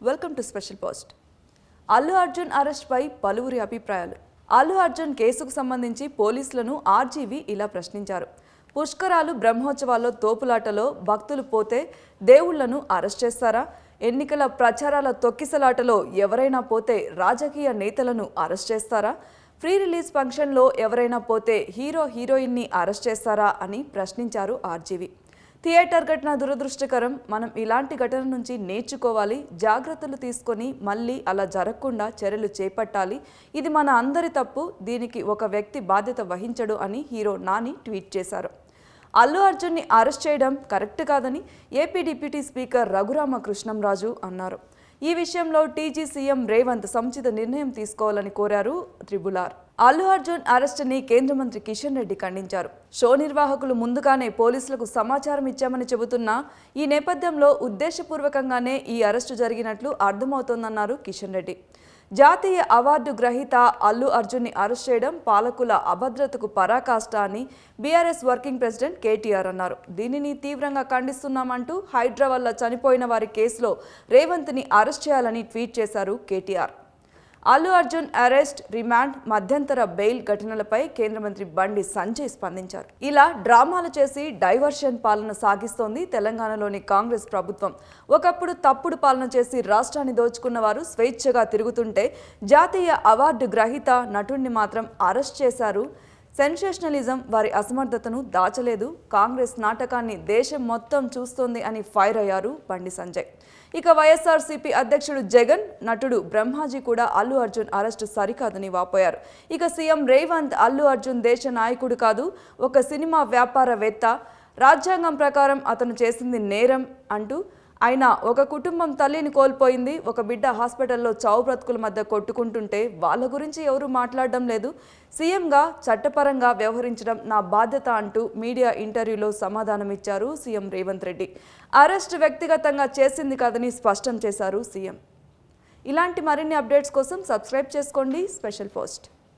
Welcome to special post. Allu Arjun arrest పై పలువురి అభిప్రాయాలు. అల్లు అర్జున్ కేసుకు సంబంధించి పోలీసులను ఆర్జీవీ ఇలా ప్రశ్నించారు. పుష్కరాలు బ్రహ్మోత్సవాల్లో తోపులాటలో భక్తులు పోతే దేవుళ్లను అరెస్ట్ చేస్తారా? ఎన్నికల ప్రచారాల తొక్కిసలాటలో ఎవరైనా పోతే రాజకీయ నేతలను అరెస్ట్ చేస్తారా? ప్రీ రిలీజ్ ఫంక్షన్లో ఎవరైనా పోతే హీరో హీరోయిన్ని అరెస్ట్ చేస్తారా అని ప్రశ్నించారు ఆర్జీవీ. థియేటర్ ఘటన దురదృష్టకరం. మనం ఇలాంటి ఘటన నుంచి నేర్చుకోవాలి, జాగ్రత్తలు తీసుకొని మళ్ళీ అలా జరగకుండా చర్యలు చేపట్టాలి. ఇది మన అందరి తప్పు, దీనికి ఒక వ్యక్తి బాధ్యత వహించడు అని హీరో నాని ట్వీట్ చేశారు. అల్లు అర్జున్ని అరెస్ట్ చేయడం కరెక్ట్ కాదని ఏపీ డిప్యూటీ స్పీకర్ రఘురామకృష్ణంరాజు అన్నారు. ఈ విషయంలో టీజీ సీఎం రేవంత్ సముచిత నిర్ణయం తీసుకోవాలని కోరారు త్రిబులార్. అల్లు అర్జున్ అరెస్టుని కేంద్ర మంత్రి కిషన్ రెడ్డి ఖండించారు. షో నిర్వాహకులు ముందుగానే పోలీసులకు సమాచారం ఇచ్చామని చెబుతున్నా ఈ నేపథ్యంలో ఉద్దేశపూర్వకంగానే ఈ అరెస్టు జరిగినట్లు అర్థమవుతోందన్నారు కిషన్ రెడ్డి. జాతీయ అవార్డు గ్రహీత అల్లు అర్జున్ని అరెస్ట్ చేయడం పాలకుల అభద్రతకు పరాకాష్ట అని బీఆర్ఎస్ వర్కింగ్ ప్రెసిడెంట్ కేటీఆర్ అన్నారు. దీనిని తీవ్రంగా ఖండిస్తున్నామంటూ హైదరాబాద్లో చనిపోయిన వారి కేసులో రేవంత్ని అరెస్ట్ చేయాలని ట్వీట్ చేశారు కేటీఆర్. అల్లు అర్జున్ అరెస్ట్, రిమాండ్, మధ్యంతర బెయిల్ ఘటనలపై కేంద్ర మంత్రి బండి సంజయ్ స్పందించారు. ఇలా డ్రామాలు చేసి డైవర్షన్ పాలన సాగిస్తోంది తెలంగాణలోని కాంగ్రెస్ ప్రభుత్వం. ఒకప్పుడు తప్పుడు పాలన చేసి రాష్ట్రాన్ని దోచుకున్న వారు స్వేచ్ఛగా తిరుగుతుంటే జాతీయ అవార్డు గ్రహీత నటుడిని మాత్రం అరెస్ట్ చేశారు. సెన్సేషనలిజం వారి అసమర్థతను దాచలేదు. కాంగ్రెస్ నాటకాన్ని దేశం మొత్తం చూస్తోంది అని ఫైర్ అయ్యారు బండి సంజయ్. ఇక వైఎస్ఆర్సీపీ అధ్యక్షుడు జగన్, నటుడు బ్రహ్మాజీ కూడా అల్లు అర్జున్ అరెస్టు సరికాదని వాపోయారు. ఇక సీఎం రేవంత్ అల్లు అర్జున్ దేశ నాయకుడు కాదు, ఒక సినిమా వ్యాపారవేత్త. రాజ్యాంగం ప్రకారం అతను చేసింది నేరం అంటూ ఆయన ఒక కుటుంబం తల్లిని కోల్పోయింది, ఒక బిడ్డ హాస్పిటల్లో చావు బ్రతుకుల మధ్య కొట్టుకుంటుంటే వాళ్ళ గురించి ఎవరూ మాట్లాడడం లేదు. సీఎంగా చట్టపరంగా వ్యవహరించడం నా బాధ్యత అంటూ మీడియా ఇంటర్వ్యూలో సమాధానమిచ్చారు సీఎం రేవంత్ రెడ్డి. అరెస్ట్ వ్యక్తిగతంగా చేసింది కాదని స్పష్టం చేశారు సీఎం. ఇలాంటి మరిన్ని అప్డేట్స్ కోసం సబ్స్క్రైబ్ చేసుకోండి స్పెషల్ పోస్ట్.